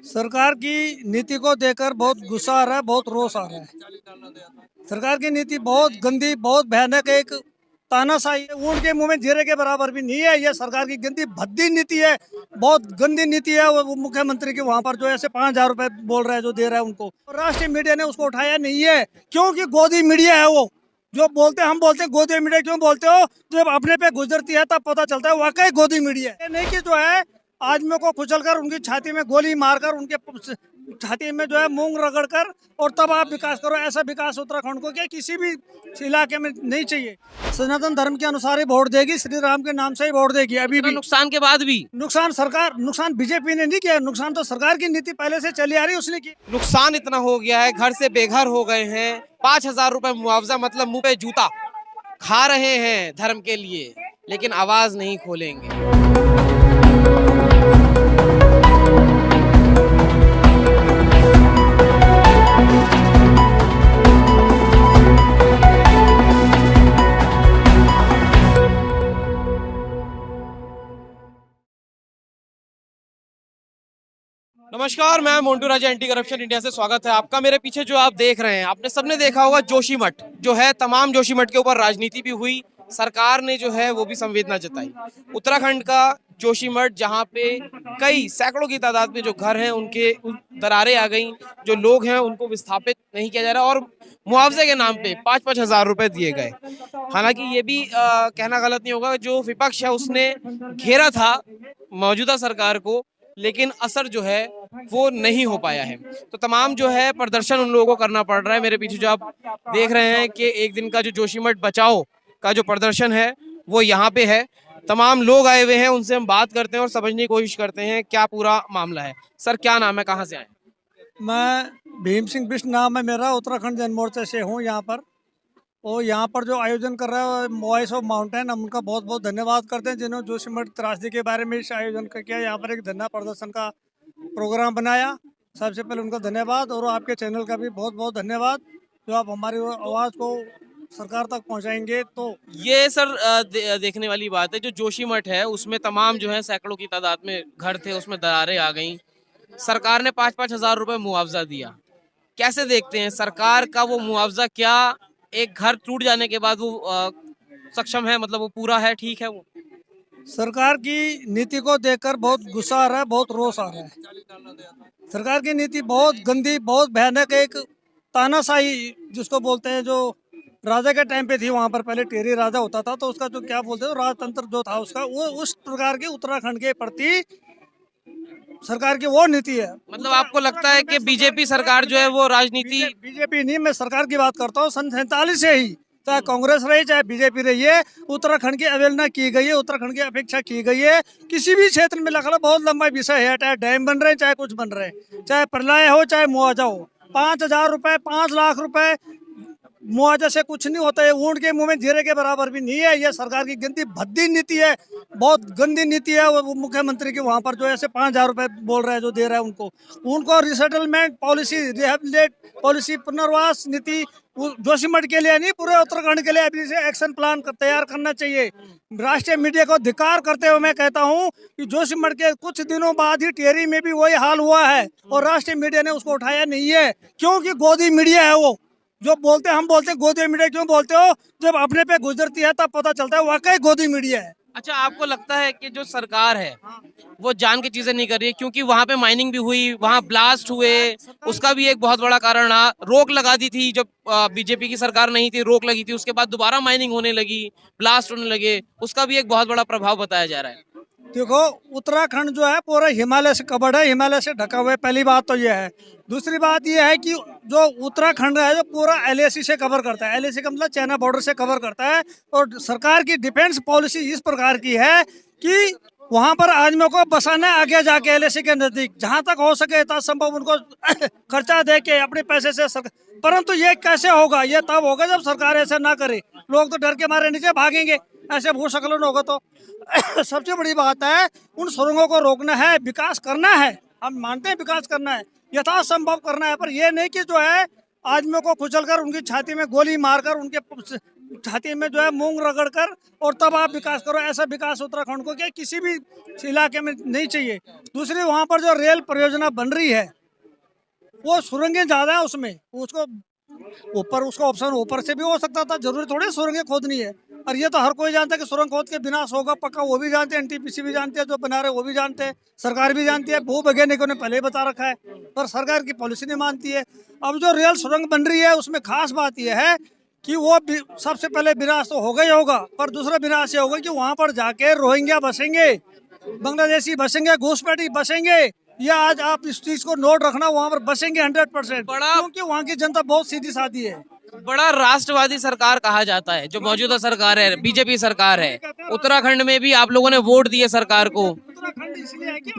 सरकार की नीति को देखकर बहुत गुस्सा आ रहा है, बहुत रोष आ रहा है। सरकार की नीति बहुत गंदी, बहुत भयानक, एक तानाशाही है। ऊँट के मुंह में जीरे के बराबर भी नहीं है। ये सरकार की गंदी भद्दी नीति है, बहुत गंदी नीति है। वो मुख्यमंत्री के वहां पर जो ऐसे 5,000 रुपए बोल रहा है, जो दे रहा है उनको, और राष्ट्रीय मीडिया ने उसको उठाया नहीं है, क्योंकि गोदी मीडिया है वो। जो बोलते हम बोलते हैं गोदी मीडिया क्यों बोलते हो, जब अपने पे गुजरती है तब पता चलता है वाकई गोदी मीडिया है। ये नहीं कि जो है आदमियों को कुचलकर उनकी छाती में गोली मारकर उनके छाती में जो है मूंग रगड़कर और तब आप विकास करो। ऐसा विकास उत्तराखंड को क्या किसी भी इलाके में नहीं चाहिए। सनातन धर्म के अनुसार ही वोट देगी, श्री राम के नाम से ही वोट देगी। अभी इतना भी नुकसान के बाद भी नुकसान बीजेपी ने नहीं किया, नुकसान तो सरकार की नीति पहले से चली आ रही उसने की। नुकसान इतना हो गया है, घर से बेघर हो गए हैं। 5,000 रुपए मुआवजा मतलब मुंह पे जूता खा रहे हैं धर्म के लिए, लेकिन आवाज नहीं खोलेंगे। नमस्कार, मैं मोन्टू राजा, एंटी करप्शन इंडिया से स्वागत है आपका। मेरे पीछे जो आप देख रहे हैं, आपने सबने देखा होगा जोशीमठ जो है, तमाम जोशीमठ के ऊपर राजनीति भी हुई, सरकार ने जो है वो भी संवेदना जताई। उत्तराखंड का जोशीमठ, जहां पे कई सैकड़ों की तादाद में जो घर हैं उनके दरारें आ गई, जो लोग हैं उनको विस्थापित नहीं किया जा रहा और मुआवजे के नाम पे 5-5 हजार रुपए दिए गए। हालांकि ये भी कहना गलत नहीं होगा, जो विपक्ष है उसने घेरा था मौजूदा सरकार को, लेकिन असर जो है वो नहीं हो पाया है। तो तमाम जो है प्रदर्शन उन लोगों को करना पड़ रहा है। मेरे पीछे जो आप देख रहे हैं कि एक दिन का जो जोशीमठ बचाओ का जो प्रदर्शन है वो यहाँ पे है। तमाम लोग आए हुए हैं, उनसे हम बात करते हैं और समझने की कोशिश करते हैं क्या पूरा मामला है। सर, क्या नाम है, कहाँ से आए? मैं भीम सिंह बिष्ट नाम है मेरा, उत्तराखंड जन मोर्चा से हूँ यहाँ पर। और यहाँ पर जो आयोजन कर रहा है वॉइस ऑफ माउंटेन, हम उनका बहुत बहुत धन्यवाद करते हैं, जिन्होंने जोशीमठ त्रासदी के बारे में इस आयोजन का किया, यहाँ पर एक धरना प्रदर्शन का प्रोग्राम बनाया। सबसे पहले उनका धन्यवाद, और आपके चैनल का भी बहुत बहुत धन्यवाद, जो आप हमारी आवाज़ को सरकार तक पहुँचाएंगे। तो ये सर देखने वाली बात है, जो जोशीमठ है उसमें तमाम जो है सैकड़ों की तादाद में घर थे, उसमें दरारें आ गई। सरकार ने 5-5 हजार रुपए मुआवजा दिया। कैसे देखते हैं सरकार का वो मुआवजा? क्या एक घर टूट जाने के बाद वो सक्षम है, मतलब वो पूरा है, ठीक है वो? सरकार की नीति को देखकर बहुत गुस्सा आ रहा है, बहुत रोष आ रहा है। सरकार की नीति बहुत गंदी, बहुत भयानक, एक तानाशाही जिसको बोलते हैं, जो राजा के टाइम पे थी। वहाँ पर पहले टेरी राजा होता था, तो उसका जो क्या बोलते हैं, राजतंत्र जो था उसका, वो उस प्रकार की उत्तराखंड के प्रति सरकार की वो नीति है। मतलब आपको लगता है कि बीजेपी सरकार जो है वो राजनीति? बीजेपी नहीं, मैं सरकार की बात करता हूँ। सन 47 से ही, चाहे कांग्रेस रही चाहे बीजेपी रही है, उत्तराखंड की अवहेलना की गई है, उत्तराखंड की अपेक्षा की गई है। किसी भी क्षेत्र में लगा लो, बहुत लंबा विषय है, चाहे डैम बन रहे हैं, चाहे कुछ बन रहे हैं, चाहे प्रलय हो चाहे मुआवजा हो। 5,000 रुपए, 5 लाख रुपए मुआवजा से कुछ नहीं होता है। ऊँट के मुंह में जीरे के बराबर भी नहीं है। ये सरकार की गंदी भद्दी नीति है, बहुत गंदी नीति है। वो मुख्यमंत्री के वहां पर जो ऐसे 5,000 रुपए बोल रहा है, जो दे रहा है उनको रिसेटलमेंट पॉलिसी, रिहेबिलिट पॉलिसी, पुनर्वास नीति जोशीमठ के लिए नहीं, पूरे उत्तराखंड के लिए अभी से एक्शन प्लान तैयार करना चाहिए। राष्ट्रीय मीडिया को धिक्कार करते हुए मैं कहता हूं कि जोशीमठ के कुछ दिनों बाद ही टेहरी में भी वही हाल हुआ है, और राष्ट्रीय मीडिया ने उसको उठाया नहीं है, क्योंकि गोदी मीडिया है वो। जो बोलते हम बोलते हैं गोदी मीडिया क्यों बोलते हो, जब अपने पे गुजरती है तब पता चलता है वाकई गोदी मीडिया है। अच्छा, आपको लगता है कि जो सरकार है वो जान की चीजें नहीं कर रही है? क्योंकि वहां पे माइनिंग भी हुई, वहां ब्लास्ट हुए, उसका भी एक बहुत बड़ा कारण रहा। रोक लगा दी थी जब बीजेपी की सरकार नहीं थी, रोक लगी थी, उसके बाद दोबारा माइनिंग होने लगी, ब्लास्ट होने लगे, उसका भी एक बहुत बड़ा प्रभाव बताया जा रहा है। देखो, उत्तराखंड जो है पूरा हिमालय से कवर्ड है, हिमालय से ढका हुआ है। पहली बात तो यह है। दूसरी बात यह है कि जो उत्तराखंड है, जो पूरा LAC से कवर करता है, LAC का मतलब चाइना बॉर्डर से कवर करता है। और सरकार की डिफेंस पॉलिसी इस प्रकार की है कि वहां पर आदमियों को बसाना है आगे जाके LAC के नजदीक, जहां तक हो सके संभव उनको खर्चा दे के अपने पैसे से परंतु ये कैसे होगा? ये तब होगा जब सरकार ऐसा ना करे। लोग तो डर के मारे नीचे भागेंगे, ऐसे भूस्खलन होगा तो। सबसे बड़ी बात है, उन सुरंगों को रोकना है, विकास करना है। हम मानते हैं विकास करना है, यथासंभव करना है, पर यह नहीं कि जो है आदमियों को कुचलकर उनकी छाती में गोली मारकर उनके छाती में जो है मूंग रगड़ कर और तब आप विकास करो। ऐसा विकास उत्तराखंड को क्या किसी भी इलाके में नहीं चाहिए। दूसरी, वहाँ पर जो रेल परियोजना बन रही है वो सुरंगें ज़्यादा है उसमें, उसको ऊपर उसका ऑप्शन ऊपर से भी हो सकता था, जरूरी थोड़ी सुरंगें खोदनी है। और ये तो हर कोई जानता है कि सुरंग खोद के विनाश होगा पक्का, वो भी जानते हैं, एनटीपीसी भी जानते हैं, जो बना रहे वो भी जानते हैं, सरकार भी जानती है, भूवैज्ञानिकों ने पहले ही बता रखा है, पर सरकार की पॉलिसी नहीं मानती है। अब जो रेल सुरंग बन रही है उसमें खास बात यह है कि वो सबसे पहले विनाश तो होगा ही होगा, पर दूसरा विनाश ये होगा कि वहाँ पर जाके रोहिंग्या बसेंगे, बांग्लादेशी बसेंगे, घुसपैठी बसेंगे। ये आज आप इस चीज को नोट रखना, वहाँ पर बसेंगे 100%, क्योंकि वहाँ की जनता बहुत सीधी सादी है। बड़ा राष्ट्रवादी सरकार कहा जाता है जो मौजूदा सरकार है, बीजेपी सरकार है। उत्तराखंड में भी आप लोगों ने वोट दिए सरकार को। उत्तराखंड इसलिए है कि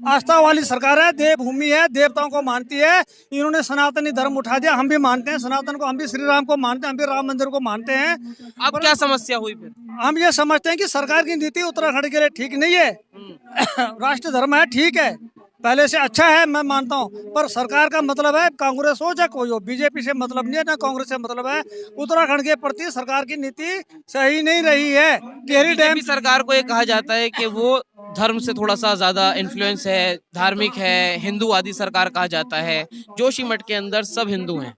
आस्था वाली सरकार है, देवभूमि है, देवताओं को मानती है। इन्होंने सनातनी धर्म उठा दिया, हम भी मानते हैं सनातन को, हम भी श्री राम को मानते हैं, हम भी राम मंदिर को मानते हैं। अब क्या समस्या हुई फिर? हम ये समझते हैं कि सरकार की नीति उत्तराखंड के लिए ठीक नहीं है। राष्ट्र धर्म है, ठीक है, पहले से अच्छा है, मैं मानता हूँ, पर सरकार का मतलब है कांग्रेस हो चाहे कोई हो, बीजेपी से मतलब नहीं है ना कांग्रेस से मतलब है। उत्तराखंड के प्रति सरकार की नीति सही नहीं रही है। टिहरी डैम बीजेपी सरकार को ये कहा जाता है कि वो धर्म से थोड़ा सा ज्यादा इन्फ्लुएंस है, धार्मिक है, हिंदूवादी सरकार कहा जाता है। जोशीमठ के अंदर सब हिंदू हैं।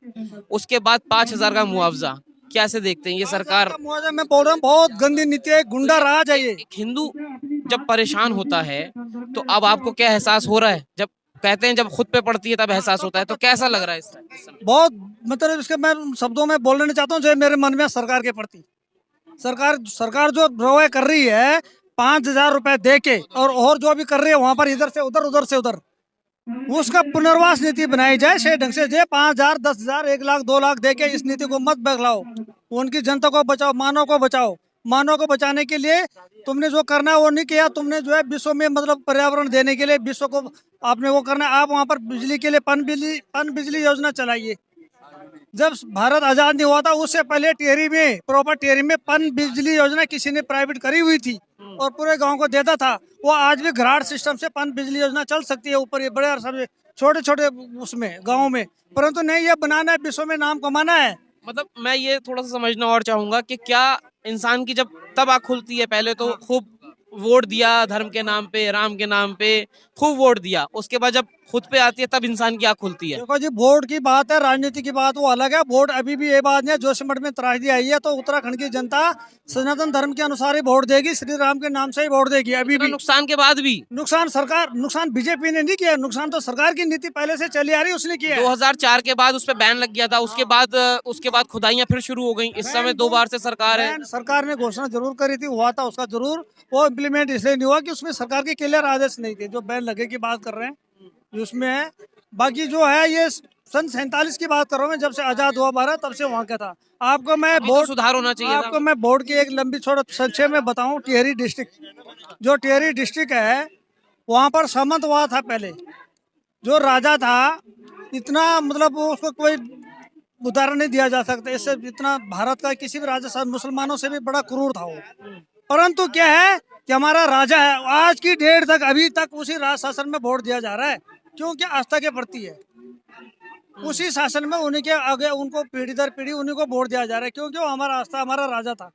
उसके बाद 5,000 का मुआवजा कैसे देखते हैं ये सरकार? मुआवजा मैं बोल रहा हूँ, बहुत गंदी नीति है, गुंडा राज है ये। एक हिंदू जब परेशान होता है तो अब आपको क्या एहसास हो रहा है? जब कहते हैं जब खुद पे पड़ती है तब एहसास होता है, तो कैसा लग रहा है इस समय? बहुत मतलब इसके मैं शब्दों में बोलना नहीं चाहता हूँ जो मेरे मन में सरकार के प्रति। सरकार जो रवैया कर रही है 5,000 रुपए दे के, और जो भी कर रही है वहां पर इधर से उधर, उधर से उधर, उसका पुनर्वास नीति बनाई जाए सही ढंग से। 5,000, 10,000, 1 लाख, 2 लाख दे के इस नीति को मत बदलाओ। उनकी जनता को बचाओ, मानव को बचाओ। मानव को बचाने के लिए तुमने जो करना है वो नहीं किया। तुमने जो है विश्व में मतलब पर्यावरण देने के लिए विश्व को आपने वो करना है। आप वहाँ पर बिजली के लिए पन बिजली योजना चलाइए। जब भारत आजाद नहीं हुआ था उससे पहले टिहरी में, प्रॉपर टिहरी में पन बिजली योजना किसी ने प्राइवेट करी हुई थी और पूरे गांव को देता था। वो आज भी घराट सिस्टम से पन बिजली योजना चल सकती है ऊपर, ये बड़े और सब छोटे छोटे उसमें गाँव में, परंतु नहीं, ये बनाना है, विश्व में नाम कमाना है। मतलब मैं ये थोड़ा सा समझना और चाहूंगा कि क्या इंसान की जब तब आँख खुलती है, पहले तो खूब वोट दिया धर्म के नाम पे, राम के नाम पे खूब वोट दिया, उसके बाद जब खुद पे आती है तब इंसान की आँख खुलती है। देखो जी, वोट की बात है, राजनीति की बात वो अलग है। वोट अभी भी ये बात नहीं है, जोशीमठ में त्रासदी आई है तो उत्तराखंड की जनता सनातन धर्म के अनुसार ही वोट देगी, श्री राम के नाम से ही वोट देगी। अभी भी नुकसान के बाद भी नुकसान बीजेपी ने नहीं किया, नुकसान तो सरकार की नीति पहले से चली आ रही उसने किया है। 2004 के बाद उस पर बैन लग गया था, उसके बाद खुदाइयां फिर शुरू हो गई। इस समय 2 बार से सरकार है। सरकार ने घोषणा जरूर करी थी, हुआ था उसका जरूर, वो इम्प्लीमेंट इसलिए नहीं हुआ कि उसमें सरकार के क्लियर आदेश नहीं थे। जो बैन लगे की बात कर रहे हैं उसमें है। बाकी जो है ये सन 47 की बात कर रहा हूँ मैं, जब से आजाद हुआ भारत तब से वहाँ का था। आपको मैं बोर्ड सुधार होना चाहिए आपको मैं बोर्ड की एक लंबी छोटा संक्षेप में बताऊं। टिहरी डिस्ट्रिक्ट, जो टिहरी डिस्ट्रिक्ट है वहाँ पर सामंतवाद था पहले। जो राजा था इतना मतलब उसको कोई उदाहरण नहीं दिया जा सकता, इससे इतना भारत का किसी भी राजा मुसलमानों से भी बड़ा क्रूर था वो। परंतु क्या है कि हमारा राजा है, आज की डेट तक अभी तक उसी राज शासन में वोट दिया जा रहा है, क्योंकि आस्था के प्रति है। उसी शासन में उन्हीं के आगे उनको पीढ़ी दर पीढ़ी उन्हीं को वोट दिया जा रहा है, क्योंकि वो हमारा आस्था, हमारा राजा था।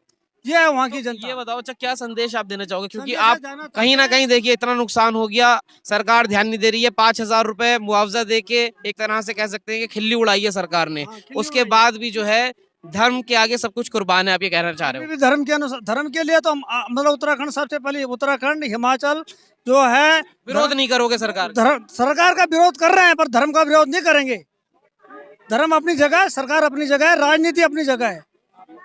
ये है वहाँ की जनता। ये बताओ अच्छा, क्या संदेश आप देना चाहोगे? क्योंकि आप कहीं ना कहीं देखिए इतना नुकसान हो गया, सरकार ध्यान नहीं दे रही है। 5,000 रुपए मुआवजा देके एक तरह से कह सकते हैं कि खिल्ली उड़ाई है सरकार ने। उसके बाद भी जो है धर्म के आगे सब कुछ कुर्बान है, आप ये कहना चाह रहे हो? धर्म के अनुसार, धर्म के लिए तो हम मतलब उत्तराखंड सबसे पहले, उत्तराखंड हिमाचल जो है विरोध नहीं करोगे सरकार? सरकार का विरोध कर रहे हैं पर धर्म का विरोध नहीं करेंगे। धर्म अपनी जगह है, सरकार अपनी जगह है, राजनीति अपनी जगह है,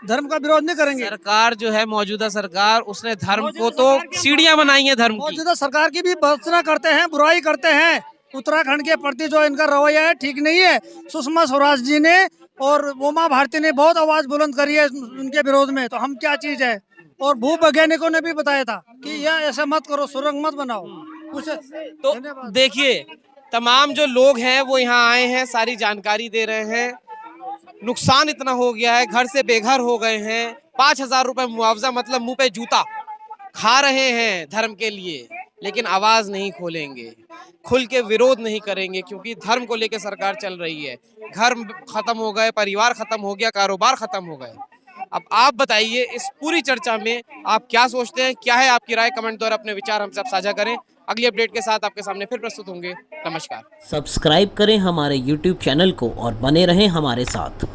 धर्म का विरोध नहीं करेंगे। सरकार जो है मौजूदा सरकार, उसने धर्म को तो सीढ़ियां बनाई है धर्म की। मौजूदा सरकार की भी भर्त्सना करते हैं, बुराई करते हैं। उत्तराखंड के प्रति जो इनका रवैया है ठीक नहीं है। सुषमा स्वराज जी ने और उमा भारती ने बहुत आवाज बुलंद करी है उनके विरोध में, तो हम क्या चीज है। और भूवैज्ञानिकों ने भी बताया था कि यह ऐसा मत करो, सुरंग मत बनाओ कुछ। तो देखिए तमाम जो लोग हैं वो यहाँ आए हैं, सारी जानकारी दे रहे हैं। नुकसान इतना हो गया है, घर से बेघर हो गए हैं। 5,000 रुपए मुआवजा मतलब मुंह पे जूता खा रहे हैं धर्म के लिए, लेकिन आवाज नहीं खोलेंगे, खुल के विरोध नहीं करेंगे, क्योंकि धर्म को लेकर सरकार चल रही है। घर खत्म हो गए, परिवार खत्म हो गया, कारोबार खत्म हो गए। अब आप बताइए इस पूरी चर्चा में आप क्या सोचते हैं, क्या है आपकी राय? कमेंट द्वारा अपने विचार हमसे आप साझा करें। अगली अपडेट के साथ आपके सामने फिर प्रस्तुत होंगे। नमस्कार। सब्सक्राइब करें हमारे YouTube चैनल को और बने रहें हमारे साथ।